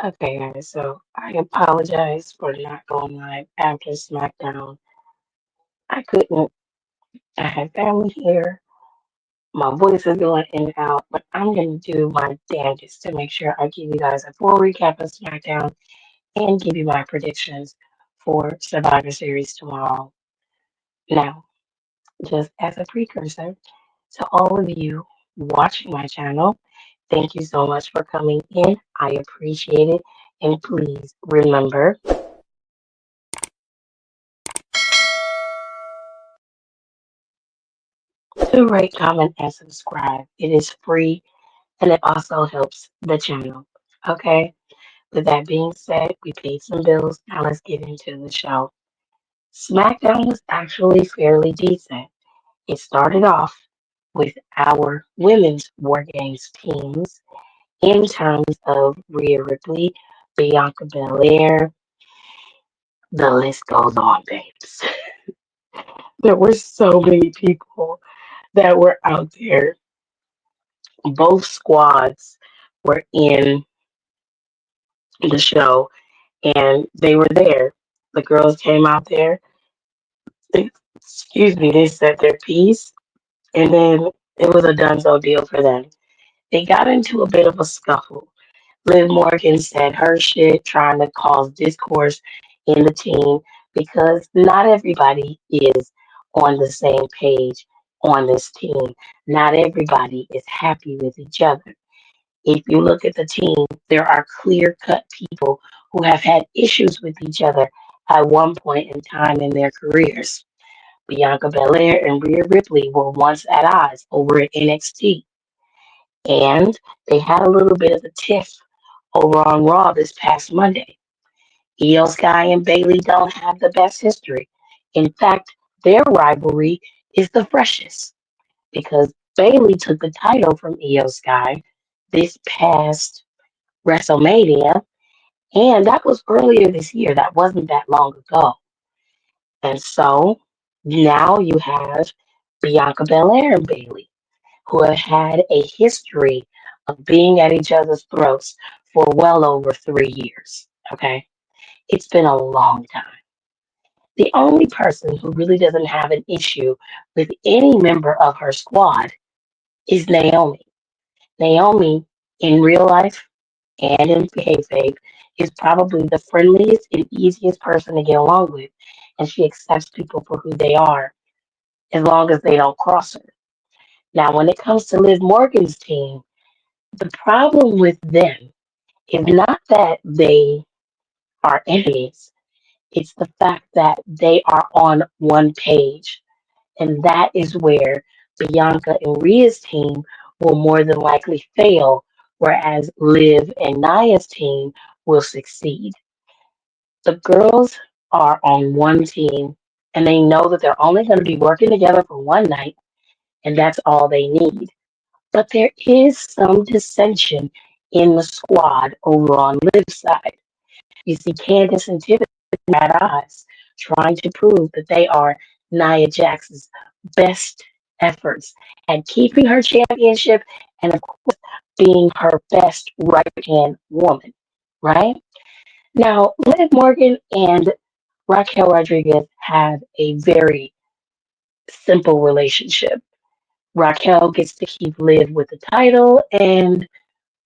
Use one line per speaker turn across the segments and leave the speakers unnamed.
Okay, guys, so I apologize for not going live after Smackdown. I couldn't. I had family here. My voice is going in and out, but I'm going to do my damnedest to make sure I give you guys a full recap of Smackdown and give you my predictions for Survivor Series tomorrow. Now, just as a precursor to all of you watching my channel, thank you so much for coming in. I appreciate it. And please remember to rate, comment, and subscribe. It is free and it also helps the channel. Okay? With that being said, we paid some bills. Now let's get into the show. SmackDown was actually fairly decent. It started off with our women's War Games teams in terms of Rhea Ripley, Bianca Belair. The list goes on, babes. There were so many people that were out there. Both squads were in the show and they were there. The girls came out there, excuse me, they said their piece, and then it was a donezo deal for them. They got into a bit of a scuffle. Liv Morgan said her shit, trying to cause discourse in the team because not everybody is on the same page on this team. Not everybody is happy with each other. If you look at the team, there are clear cut people who have had issues with each other at one point in time in their careers. Bianca Belair and Rhea Ripley were once at odds over at NXT, and they had a little bit of a tiff over on Raw this past Monday. Io Sky and Bailey don't have the best history. In fact, their rivalry is the freshest because Bailey took the title from Io Sky this past WrestleMania, and that was earlier this year. That wasn't that long ago. And so now you have Bianca Belair and Bailey, who have had a history of being at each other's throats for well over 3 years. Okay. It's been a long time. The only person who really doesn't have an issue with any member of her squad is Naomi. Naomi, in real life and in kayfabe, is probably the friendliest and easiest person to get along with, and she accepts people for who they are as long as they don't cross her. Now, when it comes to Liv Morgan's team, the problem with them is not that they are enemies, it's the fact that they are on one page. And that is where Bianca and Rhea's team will more than likely fail, whereas Liv and Naya's team will succeed. The girls are on one team and they know that they're only going to be working together for one night, and that's all they need. But there is some dissension in the squad over on Liv's side. You see Candace and Tiffany at odds, trying to prove that they are Nia Jax's best efforts at keeping her championship and, of course, being her best right hand woman, right? Now, Liv Morgan and Raquel Rodriguez have a very simple relationship. Raquel gets to keep Liv with the title, and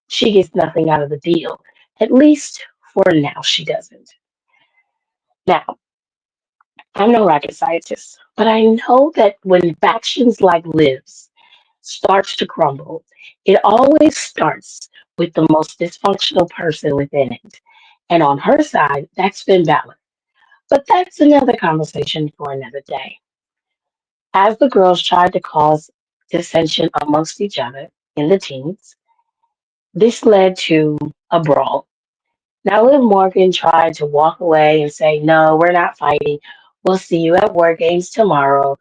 she gets nothing out of the deal. At least for now, she doesn't. Now, I'm no rocket scientist, but I know that when factions like Liv's starts to crumble, it always starts with the most dysfunctional person within it. And on her side, that's Finn Balor. But that's another conversation for another day. As the girls tried to cause dissension amongst each other in the teams, this led to a brawl. Now, Liv Morgan tried to walk away and say, "No, we're not fighting. We'll see you at War Games tomorrow."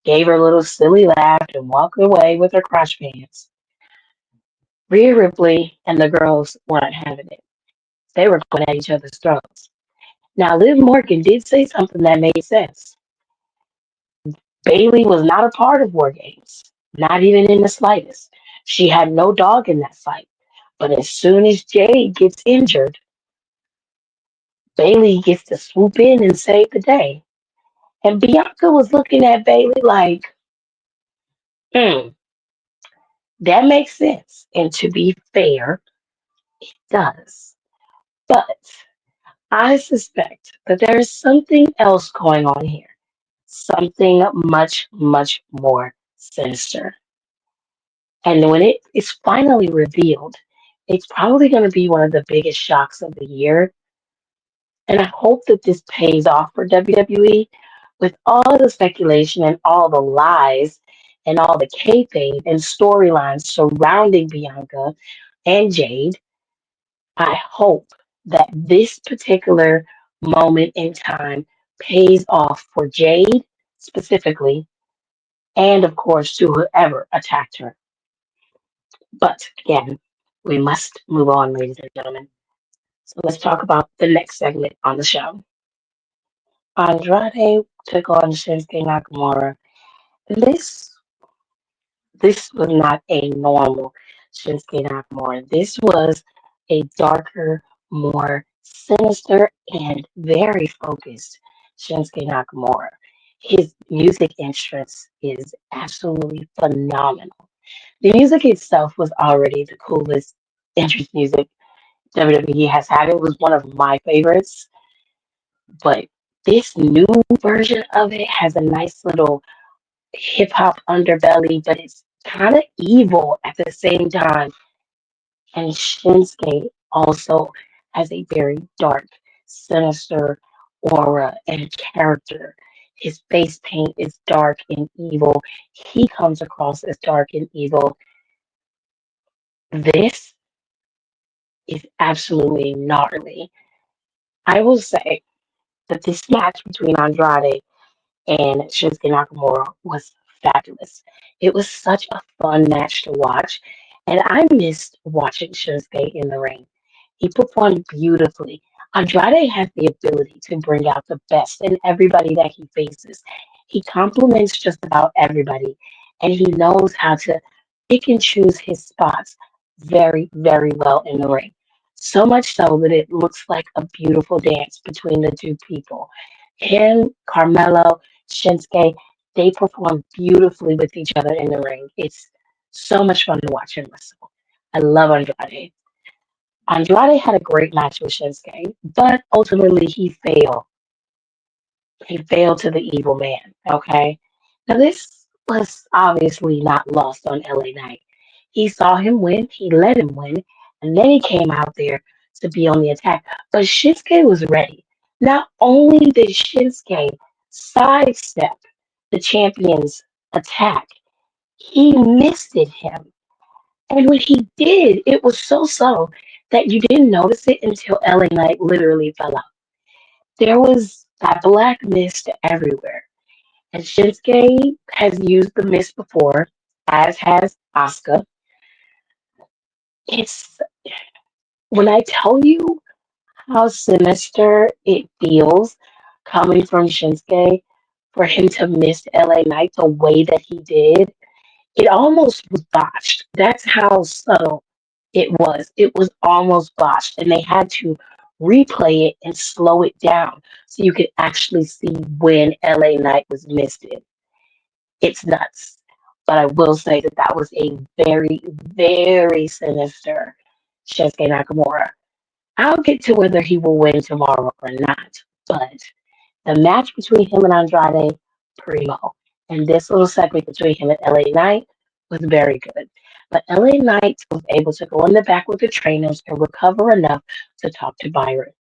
Gave her a little silly laugh and walked away with her crotch pants. Rhea Ripley and the girls weren't having it. They were going at each other's throats. Now, Liv Morgan did say something that made sense. Bailey was not a part of War Games, not even in the slightest. She had no dog in that fight. But as soon as Jade gets injured, Bailey gets to swoop in and save the day. And Bianca was looking at Bailey like, hmm, that makes sense. And to be fair, it does. But I suspect that there is something else going on here. Something much, much more sinister. And when it is finally revealed, it's probably going to be one of the biggest shocks of the year. And I hope that this pays off for WWE with all the speculation and all the lies and all the kayfabe and storylines surrounding Bianca and Jade. I hope that this particular moment in time pays off for Jade specifically, and of course to whoever attacked her. But again, we must move on, ladies and gentlemen. So let's talk about the next segment on the show. Andrade took on Shinsuke Nakamura. This this was not a normal Shinsuke Nakamura. This was a darker, more sinister, and very focused Shinsuke Nakamura. His music entrance is absolutely phenomenal. The music itself was already the coolest entrance music WWE has had. It was one of my favorites, but this new version of it has a nice little hip hop underbelly, but it's kind of evil at the same time. And Shinsuke also has a very dark, sinister aura and character. His face paint is dark and evil. He comes across as dark and evil. This is absolutely gnarly. I will say that this match between Andrade and Shinsuke Nakamura was fabulous. It was such a fun match to watch, and I missed watching Shinsuke in the ring. He performed beautifully. Andrade has the ability to bring out the best in everybody that he faces. He compliments just about everybody, and he knows how to pick and choose his spots very, very well in the ring. So much so that it looks like a beautiful dance between the two people. Him, Carmelo, Shinsuke, they perform beautifully with each other in the ring. It's so much fun to watch him wrestle. I love Andrade. Andrade had a great match with Shinsuke, but ultimately he failed. He failed to the evil man. Okay. Now this was obviously not lost on LA Knight. He saw him win, he let him win, and then he came out there to be on the attack. But Shinsuke was ready. Not only did Shinsuke sidestep the champion's attack, he misted him. And when he did, it was so subtle that you didn't notice it until LA Knight literally fell out. There was that black mist everywhere. And Shinsuke has used the mist before, as has Asuka. It's when I tell you how sinister it feels coming from Shinsuke for him to miss LA Knight the way that he did, it almost was botched. That's how subtle it was. It was almost botched, and they had to replay it and slow it down so you could actually see when LA Knight was missed it. It's nuts. But I will say that that was a very, very sinister Shinsuke Nakamura. I'll get to whether he will win tomorrow or not, but the match between him and Andrade, primo. And this little segment between him and LA Knight was very good. But LA Knight was able to go in the back with the trainers and recover enough to talk to Byron.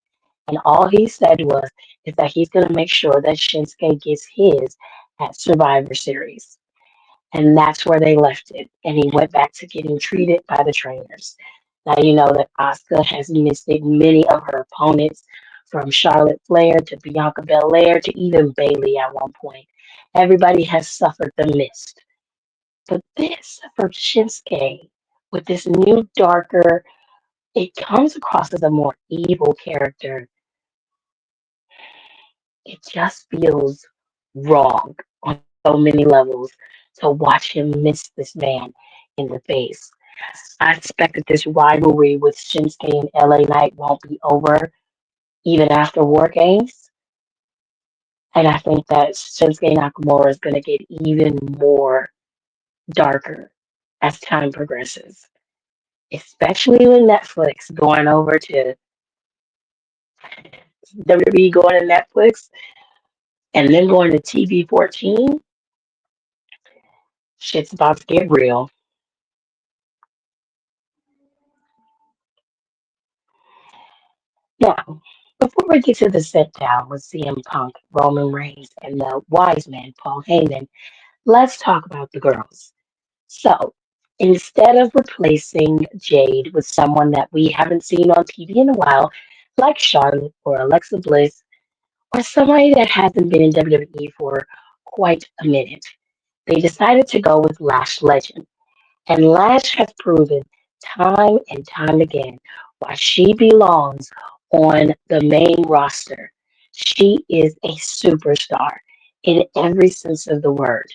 And all he said was is that he's going to make sure that Shinsuke gets his at Survivor Series. And that's where they left it. And he went back to getting treated by the trainers. Now you know that Asuka has misted many of her opponents, from Charlotte Flair to Bianca Belair to even Bailey at one point. Everybody has suffered the mist. But this for Shinsuke, with this new darker, it comes across as a more evil character. It just feels wrong on so many levels to watch him miss this man in the face. I expect that this rivalry with Shinsuke and LA Knight won't be over, even after War Games. And I think that Shinsuke Nakamura is going to get even more darker as time progresses, especially with Netflix going over to WWE going to Netflix and then going to TV 14. Shit's about to get real. Now, before we get to the sit down with CM Punk, Roman Reigns, and the wise man, Paul Heyman, let's talk about the girls. So, instead of replacing Jade with someone that we haven't seen on TV in a while, like Charlotte or Alexa Bliss, or somebody that hasn't been in WWE for quite a minute, they decided to go with Lash Legend. And Lash has proven time and time again why she belongs on the main roster. She is a superstar in every sense of the word.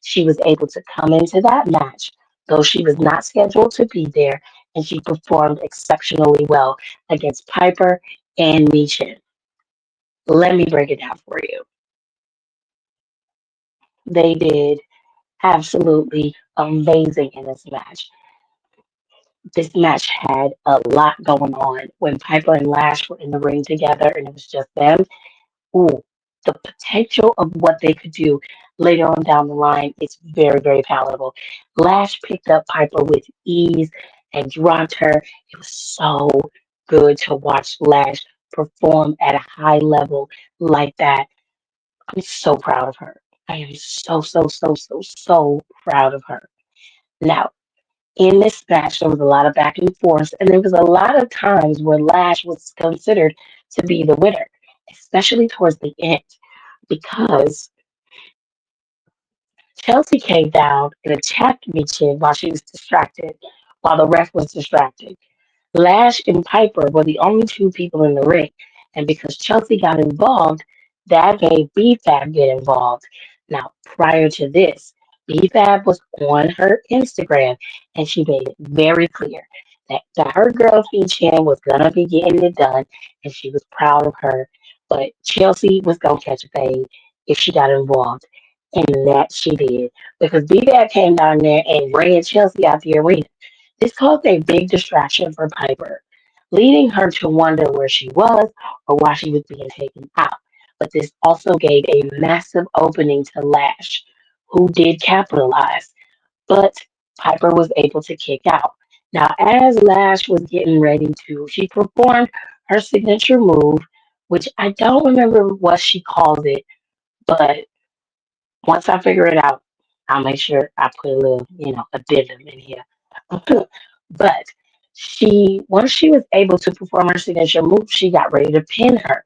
She was able to come into that match, though she was not scheduled to be there, and she performed exceptionally well against Piper and Michin. Let me break it down for you. They did absolutely amazing in this match. This match had a lot going on when Piper and Lash were in the ring together and it was just them. Ooh, the potential of what they could do later on down the line is very, very palatable. Lash picked up Piper with ease and dropped her. It was so good to watch Lash perform at a high level like that. I'm so proud of her. I am so proud of her. Now, in this match, there was a lot of back and forth, and there was a lot of times where Lash was considered to be the winner, especially towards the end, because Chelsea came down and attacked Michin while she was distracted, while the ref was distracted. Lash and Piper were the only two people in the ring, and because Chelsea got involved, that made BFAB get involved. Now, prior to this, BFAB was on her Instagram, and she made it very clear that her girl Chan was gonna be getting it done, and she was proud of her. But Chelsea was gonna catch a fade if she got involved, and that she did because BFAB came down there and ran Chelsea out the arena. This caused a big distraction for Piper, leading her to wonder where she was or why she was being taken out. But this also gave a massive opening to Lash, who did capitalize, but Piper was able to kick out. Now, as Lash was getting ready to, she performed her signature move, which I don't remember what she called it, but once I figure it out, I'll make sure I put a little, addendum in here. But once she was able to perform her signature move, she got ready to pin her.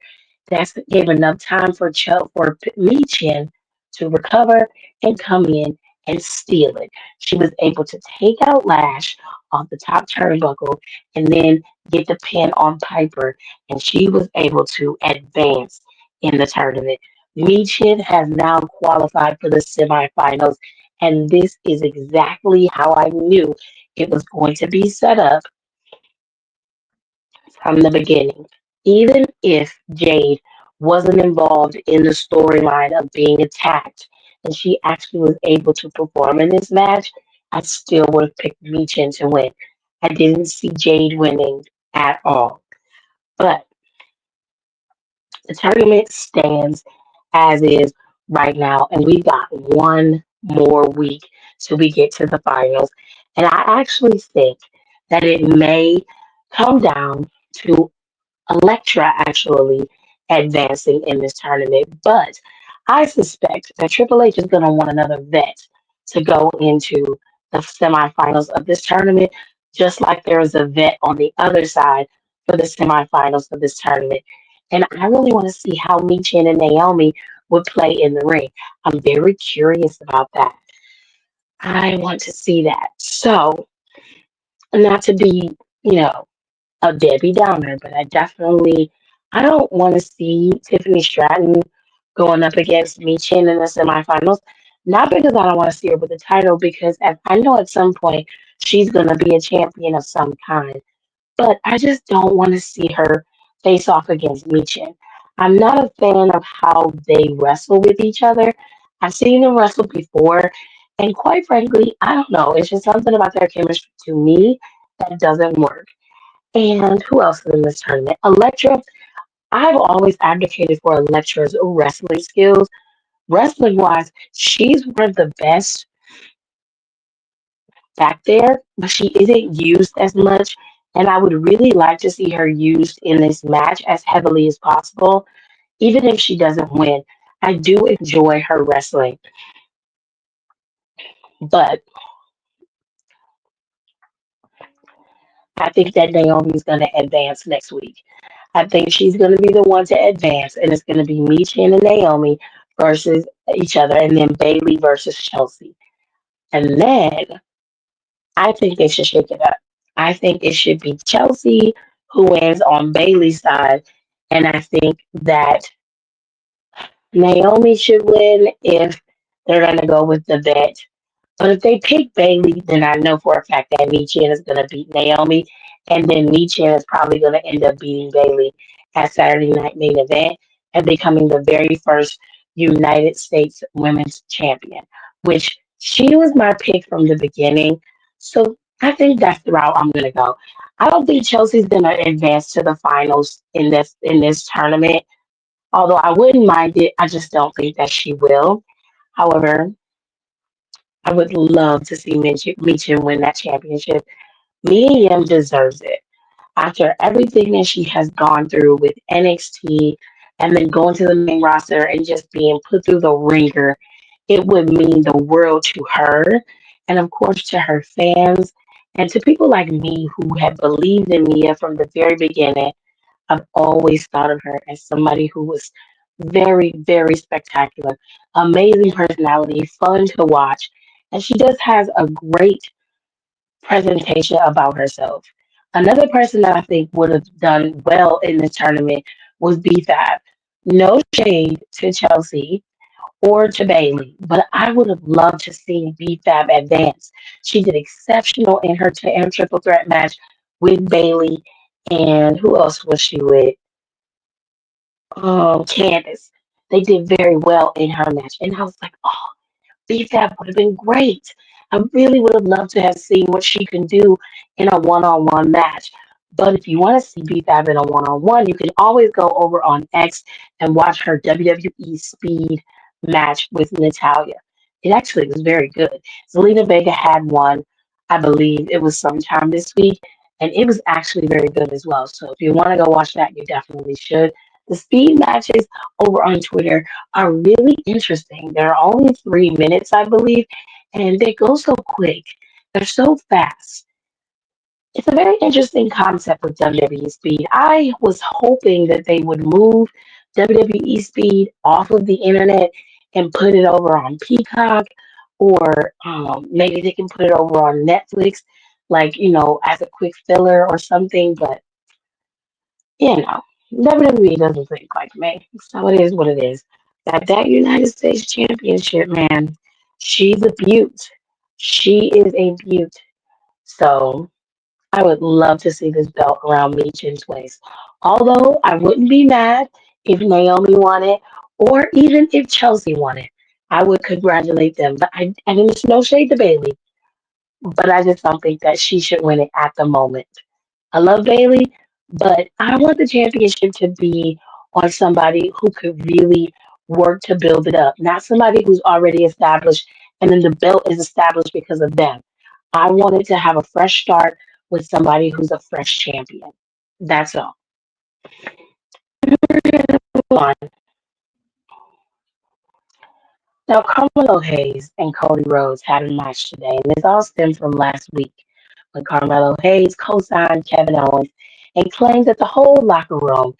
That gave enough time for Michin to recover and come in and steal it. She was able to take out Lash off the top turnbuckle and then get the pin on Piper, and she was able to advance in the tournament. Michin has now qualified for the semifinals, and this is exactly how I knew it was going to be set up from the beginning. Even if Jade wasn't involved in the storyline of being attacked and she actually was able to perform in this match, I still would have picked Michin to win. I didn't see Jade winning at all. But the tournament stands as is right now, and we've got one more week till we get to the finals. And I actually think that it may come down to Electra actually advancing in this tournament, but I suspect that Triple H is going to want another vet to go into the semifinals of this tournament, just like there is a vet on the other side for the semifinals of this tournament. And I really want to see how Michin and Naomi would play in the ring. I'm very curious about that. I want to see that. So, not to be, you know, a Debbie Downer, but I don't want to see Tiffany Stratton going up against Michin in the semifinals. Not because I don't want to see her with the title, because I know at some point she's going to be a champion of some kind. But I just don't want to see her face off against Michin. I'm not a fan of how they wrestle with each other. I've seen them wrestle before, and quite frankly, I don't know. It's just something about their chemistry to me that doesn't work. And who else is in this tournament? Electra. I've always advocated for Electra's wrestling skills. Wrestling wise, she's one of the best back there, but she isn't used as much. And I would really like to see her used in this match as heavily as possible, even if she doesn't win. I do enjoy her wrestling, but I think that Naomi's going to advance next week. I think she's going to be the one to advance, and it's going to be Michin and Naomi versus each other, and then Bailey versus Chelsea. And then I think they should shake it up. I think it should be Chelsea who wins on Bailey's side, and I think that Naomi should win if they're going to go with the vet. But if they pick Bailey, then I know for a fact that Michin is going to beat Naomi, and then Michin is probably going to end up beating Bailey at Saturday Night Main Event and becoming the very first United States Women's Champion, which she was my pick from the beginning. So I think that's the route I'm going to go. I don't think Chelsea's going to advance to the finals in this tournament. Although I wouldn't mind it, I just don't think that she will. However, I would love to see Michin win that championship. Mia Yim deserves it. After everything that she has gone through with NXT and then going to the main roster and just being put through the ringer, it would mean the world to her and, of course, to her fans and to people like me who have believed in Mia from the very beginning. I've always thought of her as somebody who was very, very spectacular, amazing personality, fun to watch, and she just has a great presentation about herself. Another person that I think would have done well in this tournament was B-Fab. No shade to Chelsea or to Bailey, but I would have loved to see B-Fab advance. She did exceptional in her triple threat match with Bailey, and who else was she with? Candace. They did very well in her match, and I was like, oh, BFAB would have been great. I really would have loved to have seen what she can do in a one-on-one match. But if you want to see BFAB in a one-on-one, you can always go over on X and watch her WWE Speed match with Natalia. It actually was very good. Zelina Vega had one, I believe it was sometime this week, and it was actually very good as well. So if you want to go watch that, you definitely should. The speed matches over on Twitter are really interesting. They're only 3 minutes, I believe, and they go so quick. They're so fast. It's a very interesting concept with WWE Speed. I was hoping that they would move WWE Speed off of the internet and put it over on Peacock, or maybe they can put it over on Netflix, like, as a quick filler or something. But WWE doesn't think like me. So it is what it is. That United States Championship, man, she's a beaut. She is a beaut. So I would love to see this belt around Michin's waist. Although I wouldn't be mad if Naomi won it or even if Chelsea won it. I would congratulate them. But and there's no shade to Bailey, but I just don't think that she should win it at the moment. I love Bailey, but I want the championship to be on somebody who could really work to build it up, not somebody who's already established and then the belt is established because of them. I wanted to have a fresh start with somebody who's a fresh champion. That's all. Move on. Now, Carmelo Hayes and Cody Rhodes had a match today, and this all stemmed from last week when Carmelo Hayes co-signed Kevin Owens and claimed that the whole locker room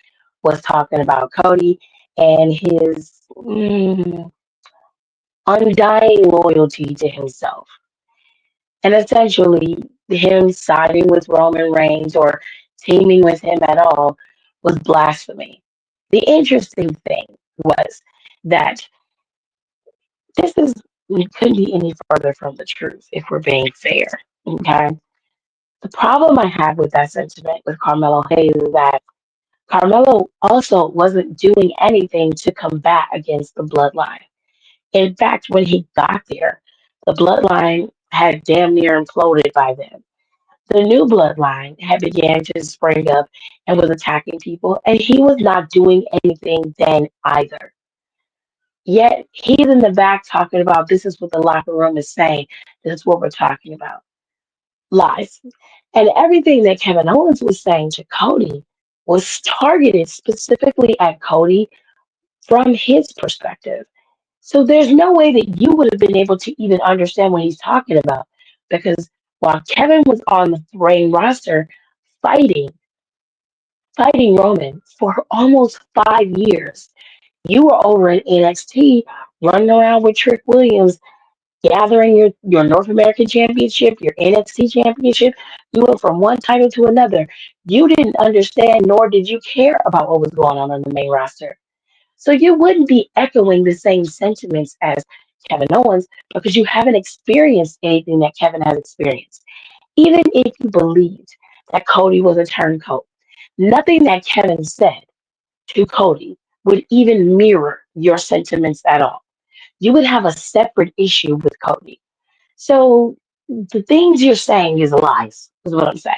was talking about Cody and his undying loyalty to himself. And essentially, him siding with Roman Reigns or teaming with him at all was blasphemy. The interesting thing was that this is couldn't be any further from the truth if we're being fair. Okay. The problem I have with that sentiment with Carmelo Hayes is that Carmelo also wasn't doing anything to combat against the bloodline. In fact, when he got there, the bloodline had damn near imploded by then. The new bloodline had began to spring up and was attacking people, and he was not doing anything then either. Yet he's in the back talking about this is what the locker room is saying. This is what we're talking about. Lies. And everything that Kevin Owens was saying to Cody was targeted specifically at Cody from his perspective. So there's no way that you would have been able to even understand what he's talking about. Because while Kevin was on the main roster fighting, fighting Roman for almost 5 years, you were over in NXT running around with Trick Williams, gathering your North American Championship, your NXT Championship. You went from one title to another. You didn't understand, nor did you care about what was going on the main roster. So you wouldn't be echoing the same sentiments as Kevin Owens because you haven't experienced anything that Kevin has experienced. Even if you believed that Cody was a turncoat, nothing that Kevin said to Cody would even mirror your sentiments at all. You would have a separate issue with Cody. So the things you're saying is lies, is what I'm saying.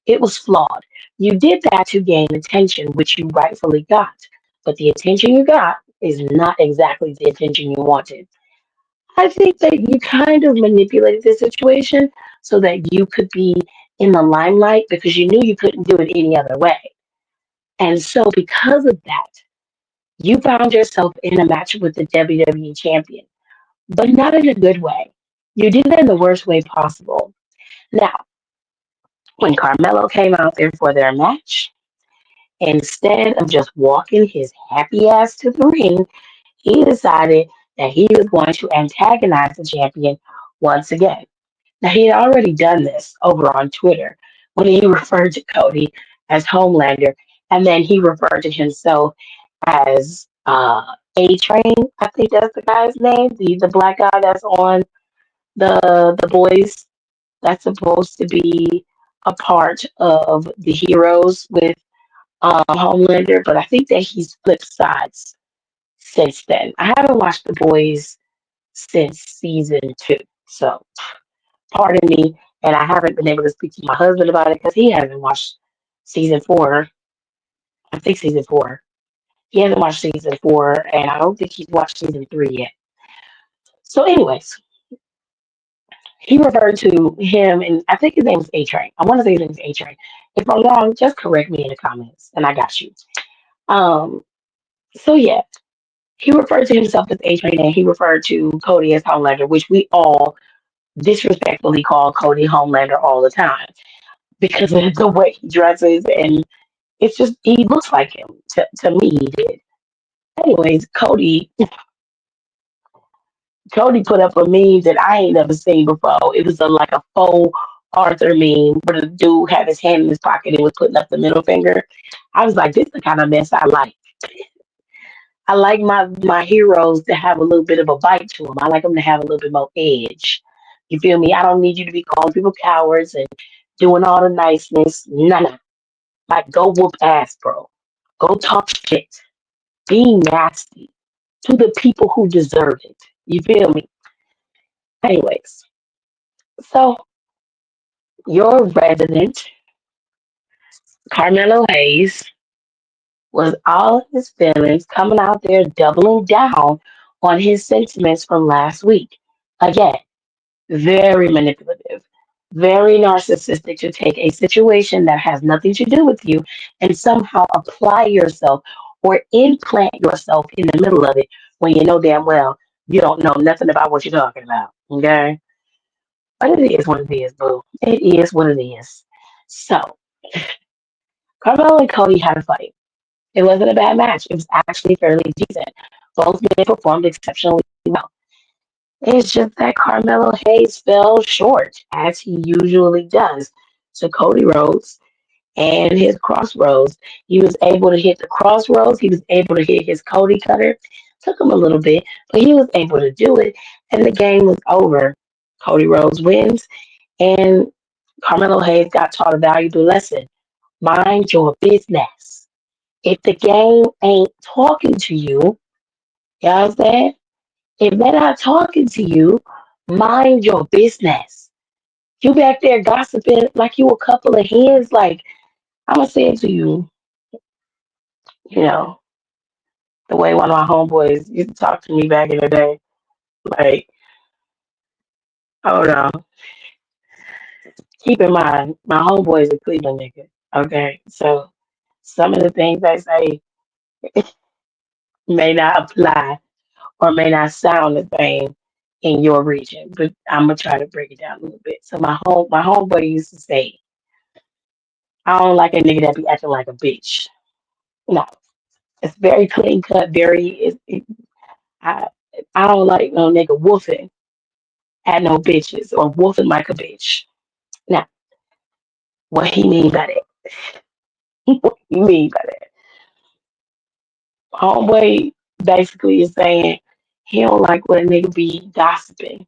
It was flawed. You did that to gain attention, which you rightfully got. But the attention you got is not exactly the attention you wanted. I think that you kind of manipulated the situation so that you could be in the limelight because you knew you couldn't do it any other way. And so, because of that, you found yourself in a match with the WWE champion, but not in a good way. You did it in the worst way possible. Now, when Carmelo came out there for their match, instead of just walking his happy ass to the ring, he decided that he was going to antagonize the champion once again. Now, he had already done this over on Twitter when he referred to Cody as Homelander, and then he referred to himself as A Train. I think that's the guy's name, the black guy that's on the boys that's supposed to be a part of the heroes with Homelander, but I think that he's flipped sides since then. I haven't watched The Boys since season 2, so pardon me, and I haven't been able to speak to my husband about it because he hasn't watched season 4. I think season 4. He hasn't watched season 4, and I don't think he's watched season 3 yet. So, anyways, he referred to him, and I think his name is A Train. I want to say his name is A Train. If I'm wrong, just correct me in the comments, and I got you. Um, so yeah, he referred to himself as A Train, and he referred to Cody as Homelander, which we all disrespectfully call Cody Homelander all the time because of the way he dresses, and it's just he looks like him. To me, he did. Anyways, Cody put up a meme that I ain't never seen before. It was like a faux Arthur meme where the dude had his hand in his pocket and was putting up the middle finger. I was like, this is the kind of mess I like. I like my heroes to have a little bit of a bite to them. I like them to have a little bit more edge. You feel me? I don't need you to be calling people cowards and doing all the niceness. Nah. Like, go whoop ass, bro. Go talk shit. Be nasty to the people who deserve it. You feel me? Anyways, so your resident Carmelo Hayes was all his feelings coming out there doubling down on his sentiments from last week. Again, very manipulative, very narcissistic to take a situation that has nothing to do with you and somehow apply yourself or implant yourself in the middle of it when you know damn well you don't know nothing about what you're talking about. Okay? But it is what it is, boo. It is what it is. So, Carmelo and Cody had a fight. It wasn't a bad match. It was actually fairly decent. Both men performed exceptionally well. It's just that Carmelo Hayes fell short, as he usually does, to Cody Rhodes and his crossroads. He was able to hit the crossroads. He was able to hit his Cody cutter. Took him a little bit, but he was able to do it, and the game was over. Cody Rhodes wins, and Carmelo Hayes got taught a valuable lesson. Mind your business. If the game ain't talking to you, you understand? If they're not talking to you, mind your business. You back there gossiping like you a couple of hens. Like, I'm going to say it to you, you know, the way one of my homeboys used to talk to me back in the day. Like, oh no. Keep in mind, my homeboy is a Cleveland nigga. Okay. So some of the things I say may not apply or may not sound the same in your region, but I'm gonna try to break it down a little bit. So my homeboy used to say, I don't like a nigga that be acting like a bitch. No, it's very clean cut. I I don't like no nigga woofing at no bitches or woofing like a bitch. Now, what he mean by that? What he mean by that? Homeboy basically is saying he don't like when a nigga be gossiping,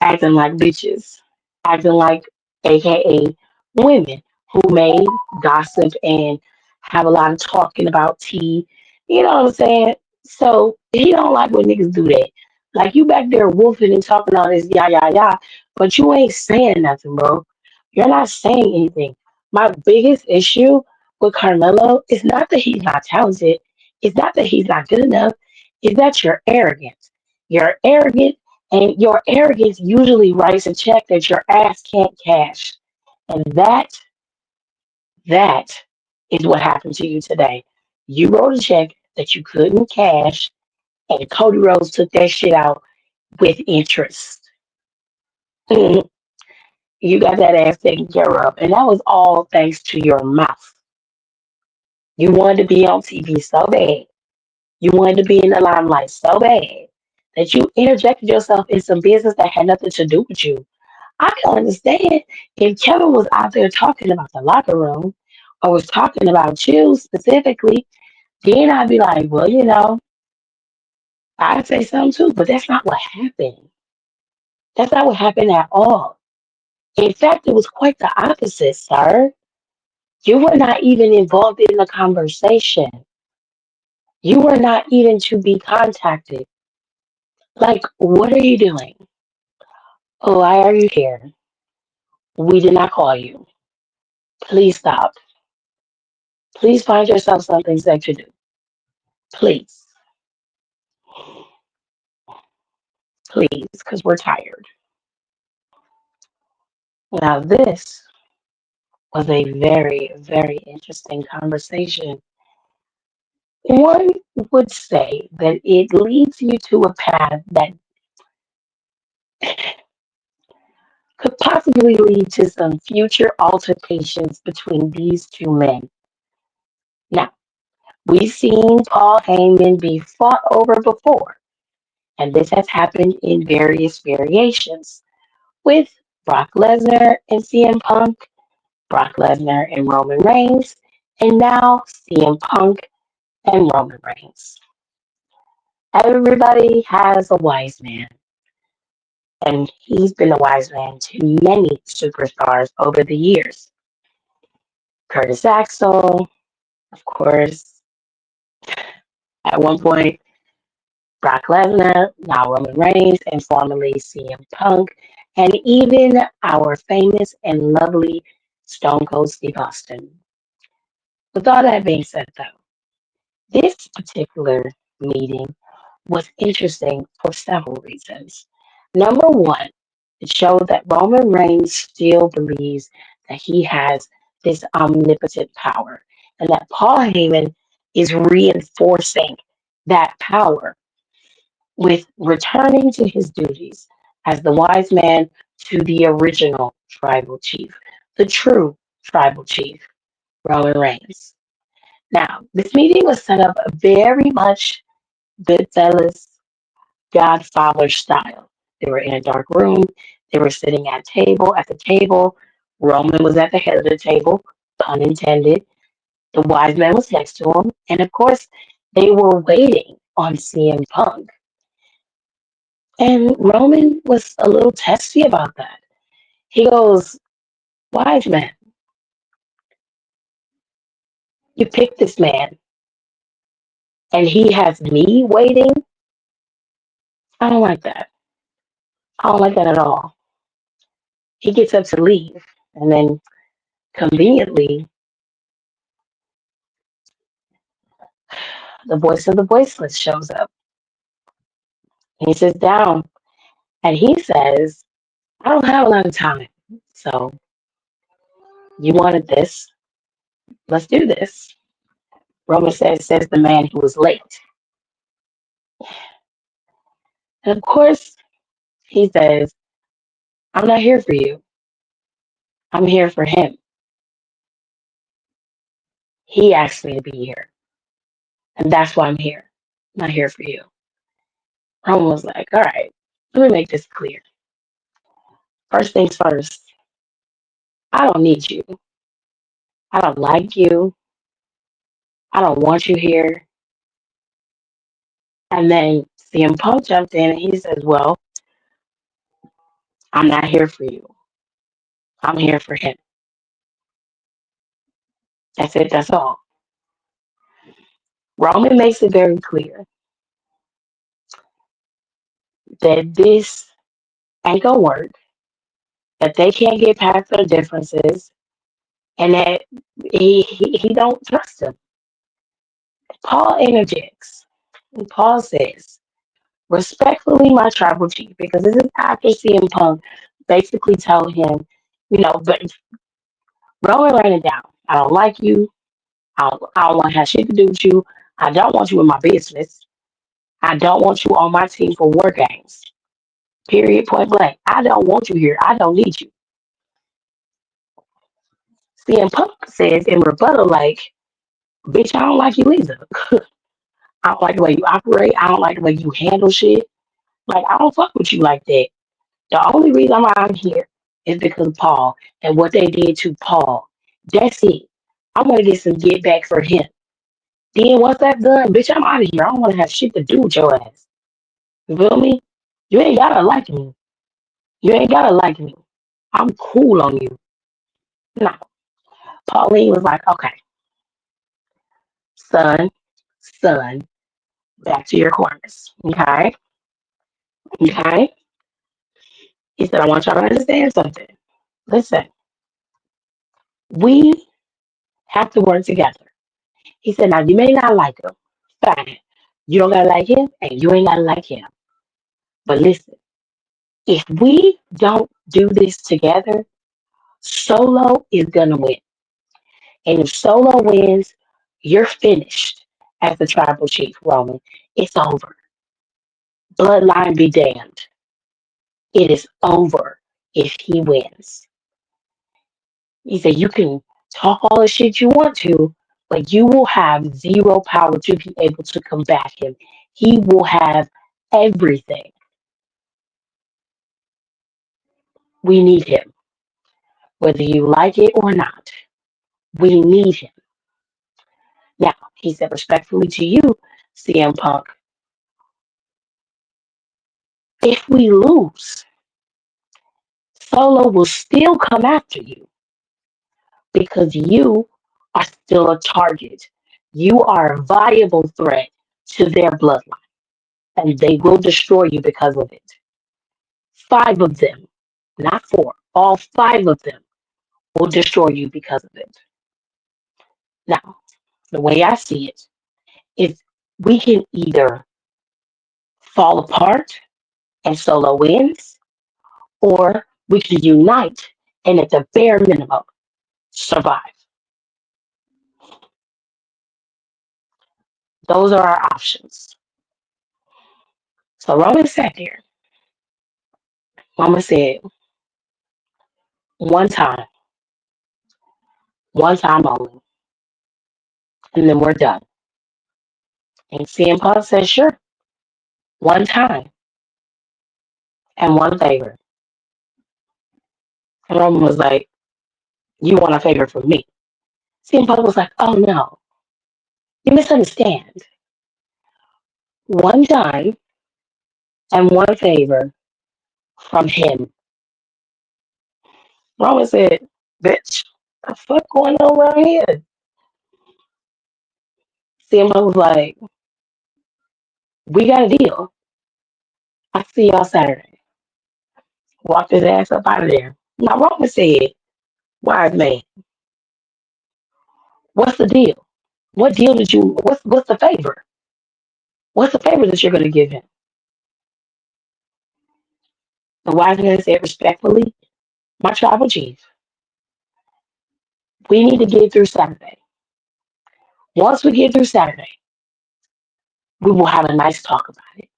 acting like bitches, acting like AKA women who may gossip and have a lot of talking about tea. You know what I'm saying? So he don't like when niggas do that. Like you back there woofing and talking all this yah, but you ain't saying nothing, bro. You're not saying anything. My biggest issue with Carmelo is not that he's not talented. It's not that he's not good enough. It's that you're arrogant. You're arrogant and your arrogance usually writes a check that your ass can't cash. And that is what happened to you today. You wrote a check that you couldn't cash, and Cody Rhodes took that shit out with interest. You got that ass taken care of. And that was all thanks to your mouth. You wanted to be on TV so bad. You wanted to be in the limelight so bad that you interjected yourself in some business that had nothing to do with you. I can understand if Kevin was out there talking about the locker room or was talking about you specifically, then I'd be like, well, I'd say something too, but that's not what happened. That's not what happened at all. In fact, it was quite the opposite, sir. You were not even involved in the conversation. You were not even to be contacted. Like, what are you doing? Oh, why are you here? We did not call you. Please stop. Please find yourself something safe to do. Please. Please, because we're tired. Now, this was a very, very interesting conversation. One would say that it leads you to a path that could possibly lead to some future altercations between these two men. Now, we've seen Paul Heyman be fought over before, and this has happened in various variations with Brock Lesnar and CM Punk, Brock Lesnar and Roman Reigns, and now CM Punk and Roman Reigns. Everybody has a wise man, and he's been a wise man to many superstars over the years. Curtis Axel, of course, at one point, Brock Lesnar, now Roman Reigns, and formerly CM Punk, and even our famous and lovely Stone Cold Steve Austin. With all that being said, though, this particular meeting was interesting for several reasons. Number one, it showed that Roman Reigns still believes that he has this omnipotent power and that Paul Heyman is reinforcing that power with returning to his duties as the wise man to the original tribal chief, the true tribal chief, Roman Reigns. Now, this meeting was set up very much Goodfellas Godfather style. They were in a dark room. They were sitting at the table. Roman was at the head of the table, pun intended. The wise man was next to him. And of course, they were waiting on CM Punk. And Roman was a little testy about that. He goes, wise man, You pick this man and he has me waiting. I don't like that. I don't like that at all. He gets up to leave and then conveniently the voice of the voiceless shows up. He sits down and he says, I don't have a lot of time. So you wanted this. Let's do this. Roman says the man who was late. And of course, he says, I'm not here for you. I'm here for him. He asked me to be here. And that's why I'm here. I'm not here for you. Roman was like, all right, let me make this clear. First things first, I don't need you. I don't like you. I don't want you here. And then CM Punk jumped in and he says, well, I'm not here for you. I'm here for him. That's it. That's all. Roman makes it very clear that this ain't gonna work, that they can't get past their differences, and that he don't trust him. Paul interjects. And Paul says, respectfully, my tribal chief, because this is after CM Punk basically told him, but Roman ran it down. I don't like you. I don't want to have shit to do with you. I don't want you in my business. I don't want you on my team for war games. Period, point blank. I don't want you here. I don't need you. CM Punk says in rebuttal, like, bitch, I don't like you either. I don't like the way you operate. I don't like the way you handle shit. Like, I don't fuck with you like that. The only reason why I'm here is because of Paul and what they did to Paul. That's it. I want to get some get back for him. Then once that's done, bitch, I'm out of here. I don't want to have shit to do with your ass. You feel me? You ain't gotta like me. You ain't gotta like me. I'm cool on you. No. Pauline was like, okay, son, son, back to your corners. Okay? Okay? He said, I want y'all to understand something. Listen, we have to work together. He said, now you may not like him. Fine. You don't gotta like him, and you ain't gotta like him. But listen, if we don't do this together, Solo is gonna win. And if Solo wins, you're finished as the tribal chief, Roman. It's over. Bloodline be damned. It is over if he wins. He said, you can talk all the shit you want to, but you will have zero power to be able to combat him. He will have everything. We need him, whether you like it or not. We need him. Now, he said respectfully to you, CM Punk, if we lose, Solo will still come after you because you are still a target. You are a viable threat to their bloodline, and they will destroy you because of it. Five of them, not four, all five of them will destroy you because of it. Now, the way I see it is we can either fall apart and Solo wins, or we can unite and at the bare minimum survive. Those are our options. So Roman sat there. Mama said, one time, one time only, and then we're done. And CM Punk said, sure, one time and one favor. And Roman was like, you want a favor from me? CM Punk was like, oh no, you misunderstand. One time and one favor from him. Roman said, bitch, the fuck going on around here? CM Punk was like, we got a deal. I'll see y'all Saturday. Walked his ass up out of there. Now Roman said, wise man, what's the deal? What deal did you what's the favor? What's the favor that you're gonna give him? The wise man said respectfully, my tribal chief, we need to get through Saturday. Once we get through Saturday, we will have a nice talk about it.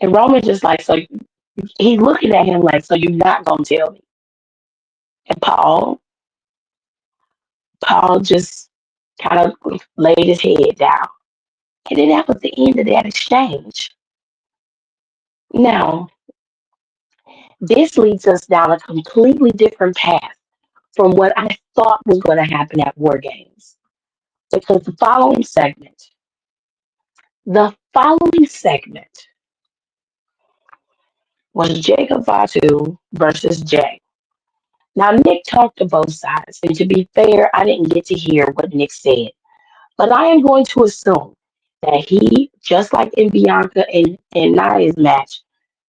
And Roman just like, so he's looking at him like, so you're not gonna tell me. And Paul just kind of laid his head down. And then that was the end of that exchange. Now, this leads us down a completely different path from what I thought was going to happen at War Games. Because the following segment was Jacob Fatu versus Jay. Now, Nick talked to both sides, and to be fair, I didn't get to hear what Nick said. But I am going to assume that he, just like in Bianca and Nia's match,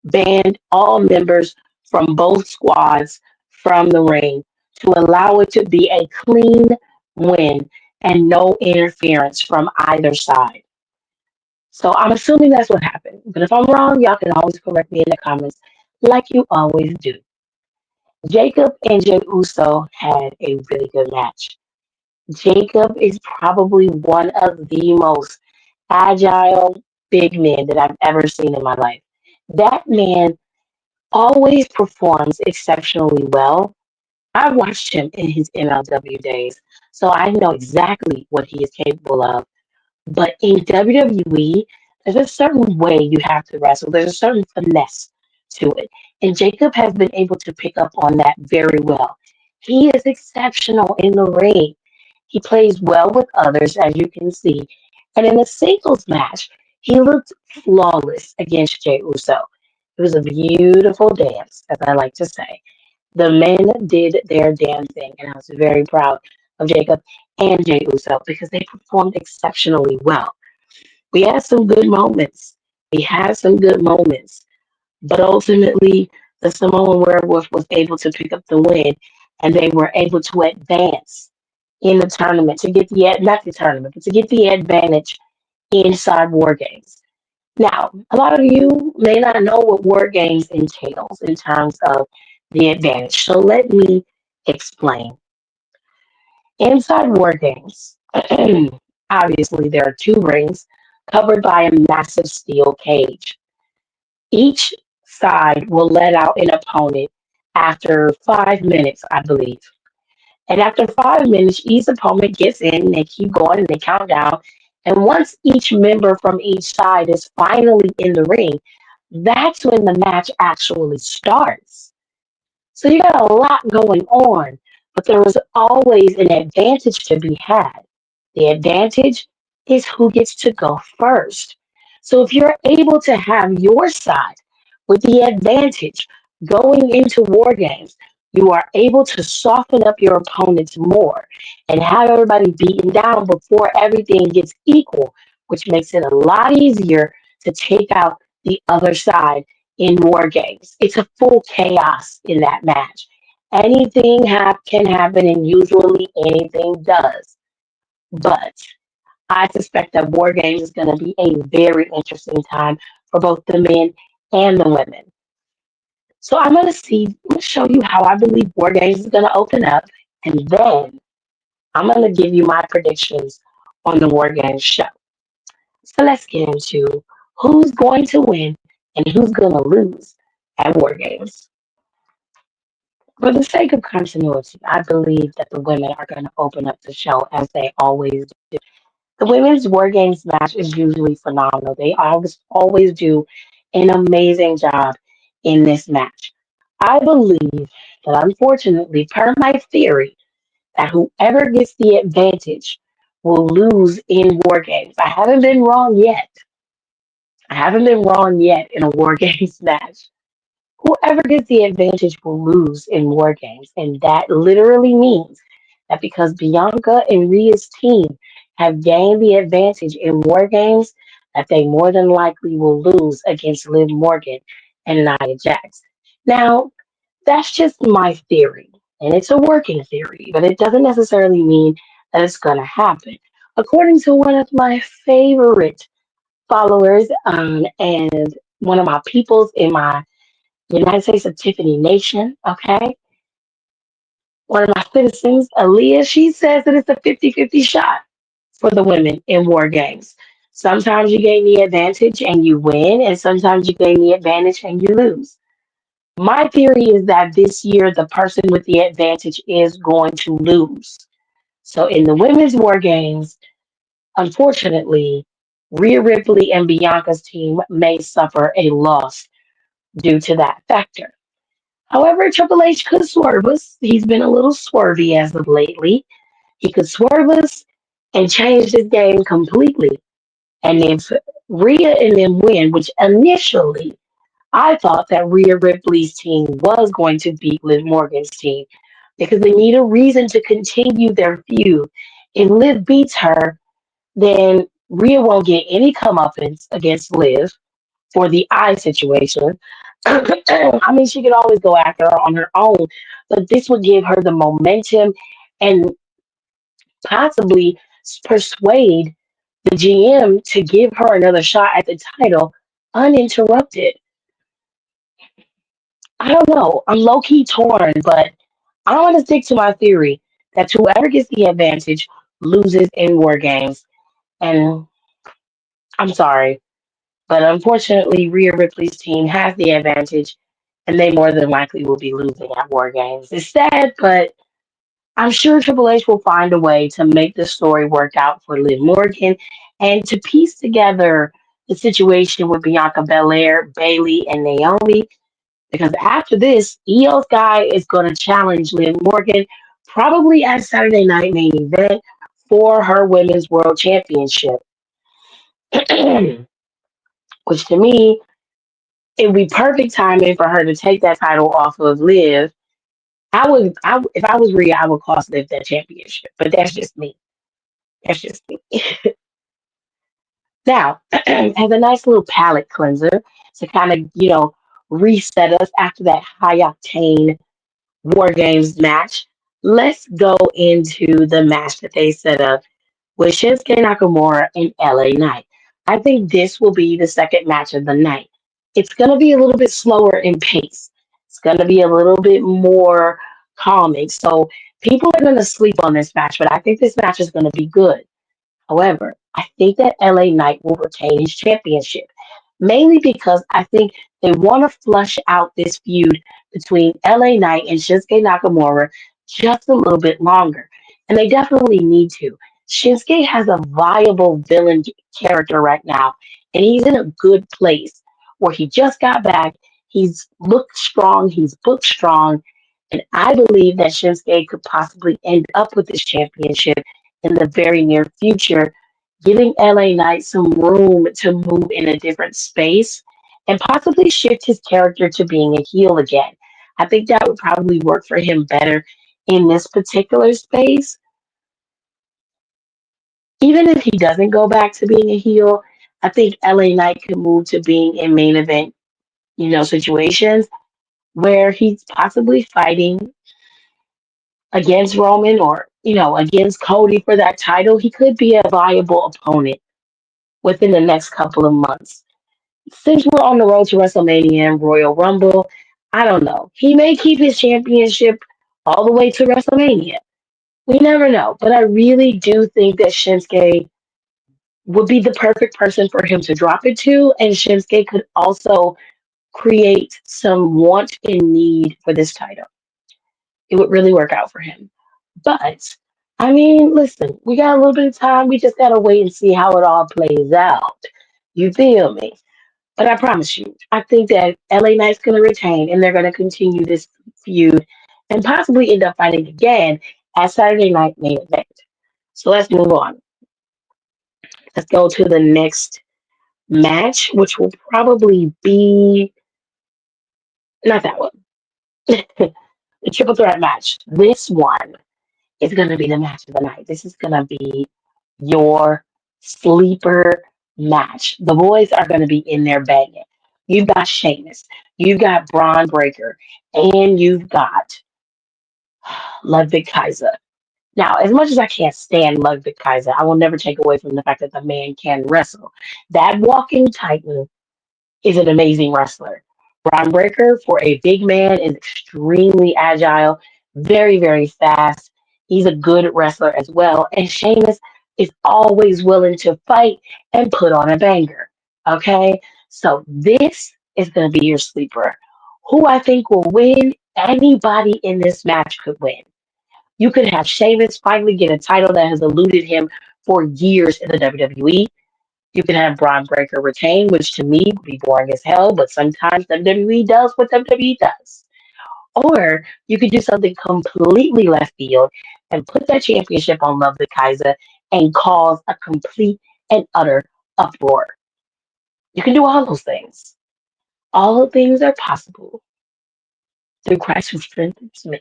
banned all members from both squads from the ring to allow it to be a clean win and no interference from either side. So I'm assuming that's what happened. But if I'm wrong, y'all can always correct me in the comments like you always do. Jacob and Jey Uso had a really good match. Jacob is probably one of the most agile big men that I've ever seen in my life. That man always performs exceptionally well. I watched him in his MLW days, so I know exactly what he is capable of. But in WWE, there's a certain way you have to wrestle. There's a certain finesse to it. And Jacob has been able to pick up on that very well. He is exceptional in the ring. He plays well with others, as you can see. And in a singles match, he looked flawless against Jey Uso. It was a beautiful dance, as I like to say. The men did their damn thing, and I was very proud of Jacob and Jey Uso because they performed exceptionally well. We had some good moments. We had some good moments, but ultimately, the Samoan Werewolf was able to pick up the win, and they were able to advance in the tournament to get the not the tournament, but to get the advantage inside War Games. Now, a lot of you may not know what War Games entails in terms of the advantage. So let me explain. Inside War Games, obviously there are two rings covered by a massive steel cage. Each side will let out an opponent after 5 minutes, I believe. And after 5 minutes, each opponent gets in, they keep going and they count down. And once each member from each side is finally in the ring, that's when the match actually starts. So you got a lot going on, but there is always an advantage to be had. The advantage is who gets to go first. So if you're able to have your side with the advantage going into war games, you are able to soften up your opponents more and have everybody beaten down before everything gets equal, which makes it a lot easier to take out the other side in war games. It's a full chaos in that match. Anything can happen, and usually anything does. But I suspect that War Games is going to be a very interesting time for both the men and the women. So I'm going to show you how I believe War Games is going to open up, and then I'm going to give you my predictions on the War Games show. So let's get into who's going to win and who's going to lose at War Games. For the sake of continuity, I believe that the women are going to open up the show as they always do. The women's War Games match is usually phenomenal. They always do an amazing job in this match. I believe that unfortunately, per my theory, that whoever gets the advantage will lose in War Games. I haven't been wrong yet. I haven't been wrong yet in a War Games match. Whoever gets the advantage will lose in War Games. And that literally means that because Bianca and Rhea's team have gained the advantage in war games that they more than likely will lose against Liv Morgan and Nia Jax. Now, that's just my theory, and it's a working theory, but it doesn't necessarily mean that it's going to happen. According to one of my favorite followers and one of my peoples in my United States of Tiffany Nation, okay? One of my citizens, Aaliyah, she says that it's a 50-50 shot for the women in war games. Sometimes you gain the advantage and you win, and sometimes you gain the advantage and you lose. My theory is that this year the person with the advantage is going to lose. So in the women's war games, unfortunately, Rhea Ripley and Bianca's team may suffer a loss due to that factor. However, Triple H could swerve us. He's been a little swervy as of lately. He could swerve us and change this game completely. And if Rhea and them win, which initially I thought that Rhea Ripley's team was going to beat Liv Morgan's team because they need a reason to continue their feud. If Liv beats her, then Rhea won't get any comeuppance against Liv for the eye situation. I mean, she could always go after her on her own, but this would give her the momentum and possibly persuade the GM to give her another shot at the title uninterrupted. I don't know. I'm low key torn, but I want to stick to my theory that whoever gets the advantage loses in war games. And I'm sorry, but unfortunately, Rhea Ripley's team has the advantage, and they more than likely will be losing at war games. It's sad, but I'm sure Triple H will find a way to make the story work out for Liv Morgan and to piece together the situation with Bianca Belair, Bailey, and Naomi. Because after this, Io Sky is going to challenge Liv Morgan, probably at Saturday Night Main Event for her Women's World Championship. Which to me, it would be perfect timing for her to take that title off of Liv. If I was Rhea, I would cost Liv that championship. But that's just me. That's just me. Now, as a nice little palate cleanser to kind of, reset us after that high octane War Games match, let's go into the match that they set up with Shinsuke Nakamura and LA Knight. I think this will be the second match of the night. It's going to be a little bit slower in pace. It's going to be a little bit more calming. So people are going to sleep on this match, but I think this match is going to be good. However, I think that LA Knight will retain his championship, mainly because I think they want to flush out this feud between LA Knight and Shinsuke Nakamura just a little bit longer. And they definitely need to. Shinsuke has a viable villain character right now, and he's in a good place where he just got back. He's looked strong, he's booked strong, and I believe that Shinsuke could possibly end up with this championship in the very near future, giving LA Knight some room to move in a different space and possibly shift his character to being a heel again. I think that would probably work for him better in this particular space. Even if he doesn't go back to being a heel, I think LA Knight could move to being in main event, situations where he's possibly fighting against Roman or, against Cody for that title. He could be a viable opponent within the next couple of months. Since we're on the road to WrestleMania and Royal Rumble, I don't know. He may keep his championship all the way to WrestleMania. We never know. But I really do think that Shinsuke would be the perfect person for him to drop it to. And Shinsuke could also create some want and need for this title. It would really work out for him. But I mean, listen, we got a little bit of time. We just gotta wait and see how it all plays out. You feel me? But I promise you, I think that LA Knight's gonna retain and they're gonna continue this feud and possibly end up fighting again at Saturday Night Main Event. So let's move on. Let's go to the next match, which will probably be not that one. The triple threat match. This one is gonna be the match of the night. This is gonna be your sleeper match. The boys are going to be in there banging. You've got Sheamus, you've got Braun Breaker, and you've got Ludwig Kaiser. Now, as much as I can't stand Ludwig Kaiser, I will never take away from the fact that the man can wrestle. That walking titan is an amazing wrestler. Braun Breaker, for a big man, is extremely agile, very, very fast. He's a good wrestler as well. And Sheamus is always willing to fight and put on a banger. Okay? So this is going to be your sleeper. Who I think will win? Anybody in this match could win. You could have Sheamus finally get a title that has eluded him for years in the WWE. You can have Braun Breaker retain, which to me would be boring as hell, but sometimes WWE does what WWE does. Or you could do something completely left field and put that championship on Love the Kaiser and cause a complete and utter uproar. You can do all those things. All things are possible through Christ who strengthens me,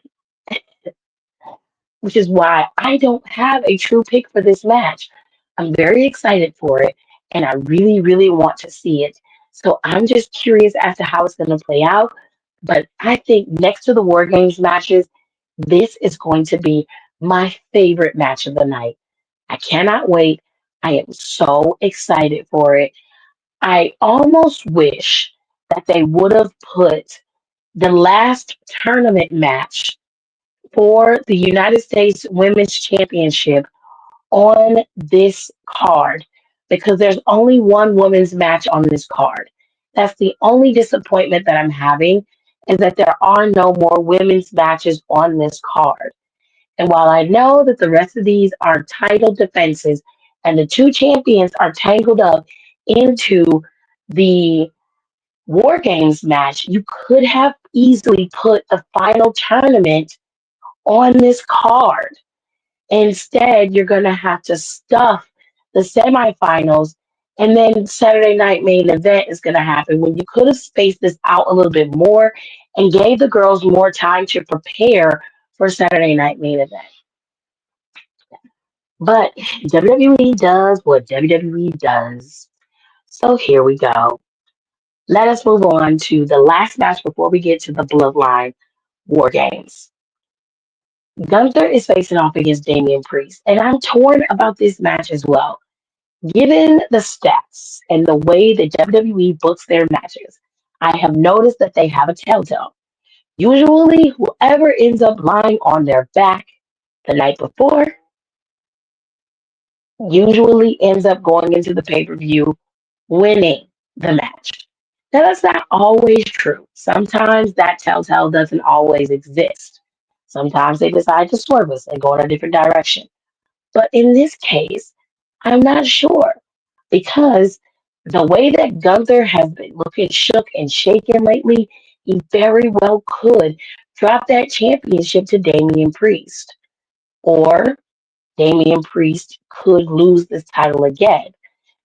which is why I don't have a true pick for this match. I'm very excited for it, and I really, really want to see it. So I'm just curious as to how it's going to play out. But I think next to the War Games matches, this is going to be my favorite match of the night. I cannot wait. I am so excited for it. I almost wish that they would have put the last tournament match for the United States Women's Championship on this card because there's only one women's match on this card. That's the only disappointment that I'm having is that there are no more women's matches on this card. And while I know that the rest of these are title defenses and the two champions are tangled up into the War Games match, you could have easily put the final tournament on this card. Instead, you're going to have to stuff the semifinals, and then Saturday night main event is going to happen when you could have spaced this out a little bit more and gave the girls more time to prepare for Saturday night main event. But WWE does what WWE does. So here we go. Let us move on to the last match before we get to the Bloodline War Games. Gunther is facing off against Damian Priest, and I'm torn about this match as well. Given the stats and the way that WWE books their matches, I have noticed that they have a telltale. Usually, whoever ends up lying on their back the night before usually ends up going into the pay per view winning the match. Now, that's not always true. Sometimes that telltale doesn't always exist. Sometimes they decide to swerve us and go in a different direction. But in this case, I'm not sure because the way that Gunther has been looking shook and shaken lately, he very well could drop that championship to Damian Priest. Or Damian Priest could lose this title again.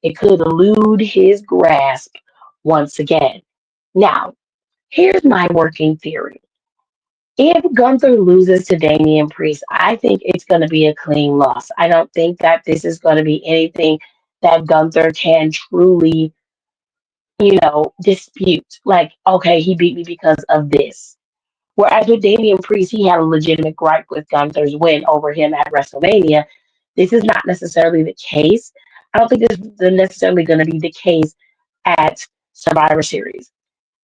It could elude his grasp once again. Now, here's my working theory. If Gunther loses to Damian Priest, I think it's going to be a clean loss. I don't think that this is going to be anything that Gunther can truly, dispute. Like, okay, he beat me because of this. Whereas with Damian Priest, he had a legitimate gripe with Gunther's win over him at WrestleMania. This is not necessarily the case. I don't think this is necessarily going to be the case at Survivor Series.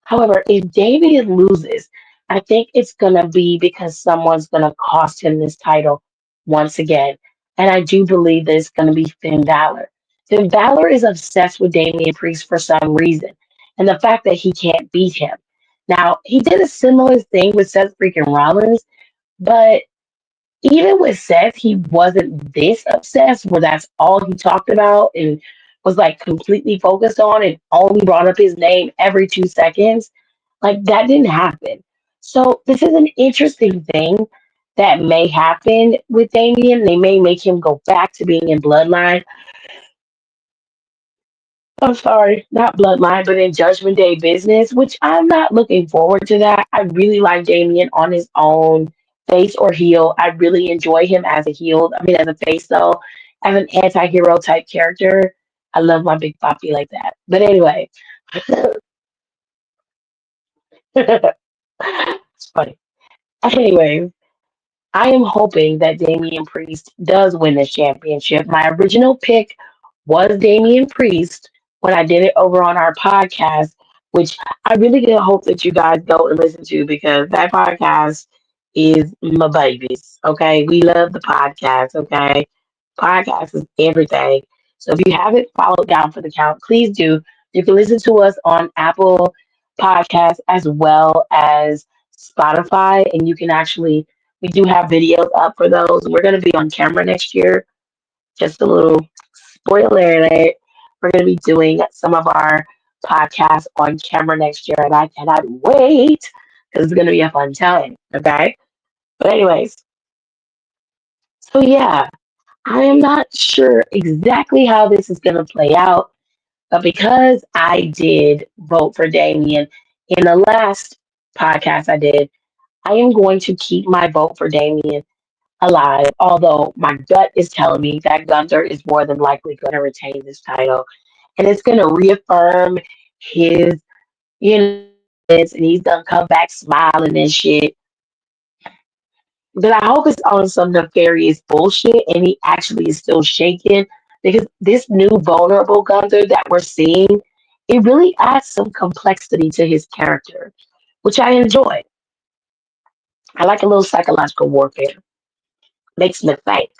However, if David loses, I think it's going to be because someone's going to cost him this title once again. And I do believe that it's going to be Finn Balor. Finn Balor is obsessed with Damian Priest for some reason. And the fact that he can't beat him. Now, he did a similar thing with Seth freaking Rollins, but even with Seth, he wasn't this obsessed where that's all he talked about and was like completely focused on and only brought up his name every 2 seconds. Like that didn't happen. So this is an interesting thing that may happen with Damien. They may make him go back to being in Bloodline. I'm sorry, not Bloodline, but in Judgment Day business, which I'm not looking forward to that. I really like Damien on his own, face or heel. I really enjoy him as a heel. I mean, as a face though. as an anti-hero type character. I love my big poppy like that. But anyway, it's funny. Anyway, I am hoping that Damian Priest does win this championship. My original pick was Damian Priest when I did it over on our podcast, which I really do hope that you guys go and listen to because that podcast is my babies. Okay. We love the podcast. Okay. Podcast is everything. So if you haven't followed Down for the Count, please do. You can listen to us on Apple Podcasts as well as Spotify, and you can actually we do have videos up for those. We're going to be on camera next year. Just a little spoiler alert. We're going to be doing some of our podcasts on camera next year, and I cannot wait because it's going to be a fun time. Okay. But, anyways, so yeah, I am not sure exactly how this is going to play out, but because I did vote for Damien in the last podcast I did, I am going to keep my vote for Damien alive, although my gut is telling me that Gunther is more than likely going to retain this title. And it's going to reaffirm his, dominance, and he's going to come back smiling and shit. But I hope it's on some nefarious bullshit and he actually is still shaking because this new vulnerable Gunther that we're seeing, it really adds some complexity to his character, which I enjoy. I like a little psychological warfare. Makes me think.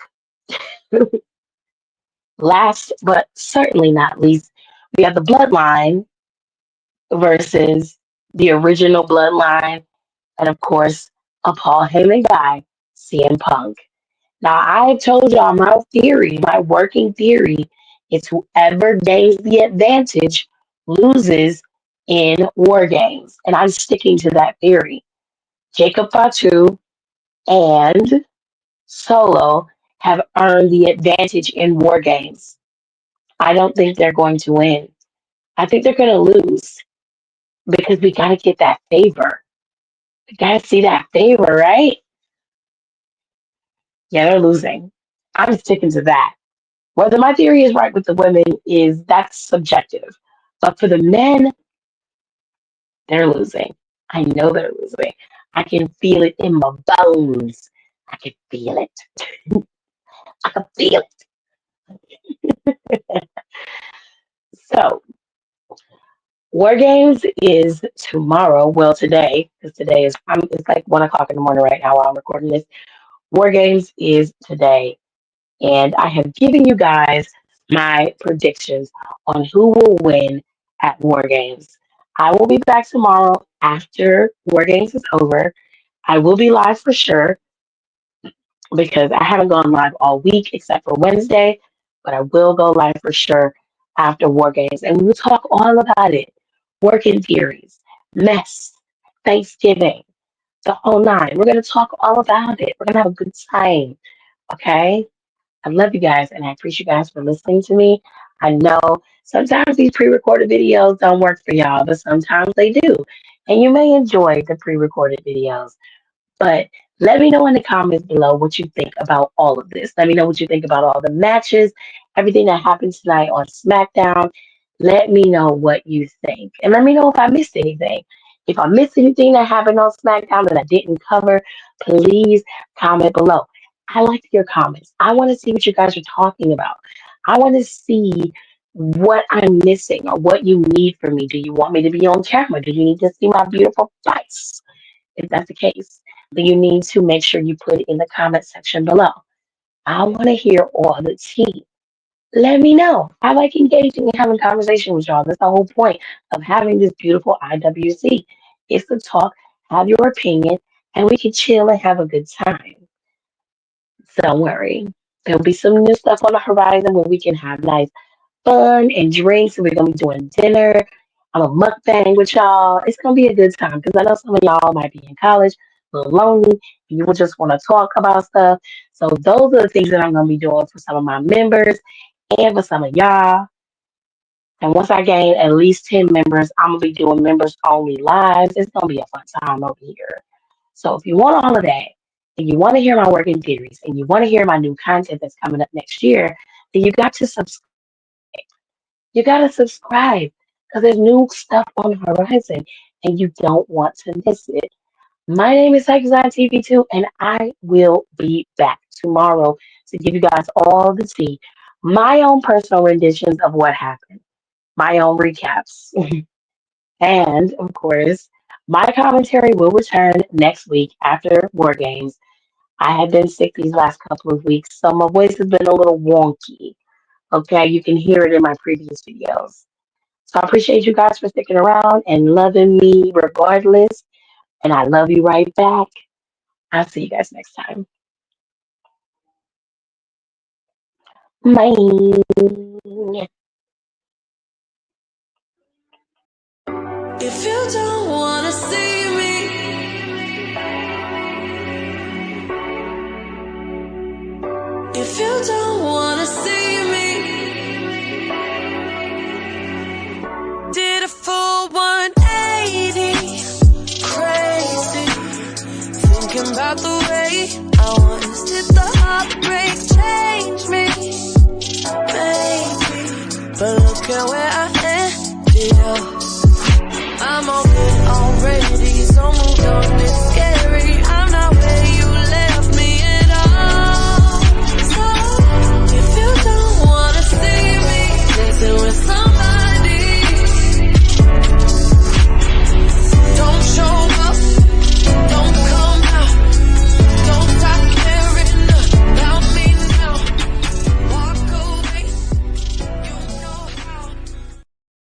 Last but certainly not least, we have the bloodline versus the original bloodline, and of course, a Paul Heyman guy, CM Punk. Now, I told y'all my theory, my working theory is whoever gains the advantage loses in war games. And I'm sticking to that theory. Jacob Fatu and Solo have earned the advantage in war games. I don't think they're going to win. I think they're going to lose because we got to get that favor. We got to see that favor, right? Yeah, they're losing. I'm sticking to that. Whether my theory is right with the women is that's subjective. But for the men, they're losing. I know they're losing. I can feel it in my bones. I can feel it. I can feel it. So, War Games is tomorrow. Well, today, because today is it's like 1 o'clock in the morning right now while I'm recording this. War Games is today, and I have given you guys my predictions on who will win at War Games. I will be back tomorrow after War Games is over. I will be live for sure because I haven't gone live all week except for Wednesday, but I will go live for sure after War Games, and we will talk all about it. Working theories, mess, Thanksgiving, the whole nine. We're going to talk all about it. We're going to have a good time. Okay? I love you guys and I appreciate you guys for listening to me. I know sometimes these pre recorded videos don't work for y'all, but sometimes they do. And you may enjoy the pre recorded videos. But let me know in the comments below what you think about all of this. Let me know what you think about all the matches, everything that happened tonight on SmackDown. Let me know what you think. And let me know if I missed anything. If I missed anything that happened on SmackDown that I didn't cover, please comment below. I like your comments. I want to see what you guys are talking about. I want to see what I'm missing or what you need from me. Do you want me to be on camera? Do you need to see my beautiful face? If that's the case, then you need to make sure you put it in the comment section below. I want to hear all the tea. Let me know. I like engaging and having conversation with y'all. That's the whole point of having this beautiful IWC. Is to talk, have your opinion, and we can chill and have a good time. So don't worry. There'll be some new stuff on the horizon where we can have nice fun and drinks. We're gonna be doing dinner. I'm a mukbang with y'all. It's gonna be a good time because I know some of y'all might be in college, a little lonely, and you will just want to talk about stuff. So those are the things that I'm gonna be doing for some of my members and for some of y'all. And once I gain at least 10 members, I'm gonna be doing members only lives. It's gonna be a fun time over here. So if you want all of that, and you want to hear my working theories, and you want to hear my new content that's coming up next year, then you got to subscribe. You got to subscribe because there's new stuff on the horizon and you don't want to miss it. My name is Cyclezine TV2, and I will be back tomorrow to give you guys all the tea, my own personal renditions of what happened, my own recaps, and of course, my commentary will return next week after War Games. I have been sick these last couple of weeks, so my voice has been a little wonky. Okay, you can hear it in my previous videos. So I appreciate you guys for sticking around and loving me regardless. And I love you right back. I'll see you guys next time. Bye.
If you don't wanna see me, if you don't wanna see me, did a full 180, crazy, thinking about the way I was. Did the heartbreak change me? Maybe, but look at where I ended up. I'm okay already, so moved on, it's scary. I'm not where you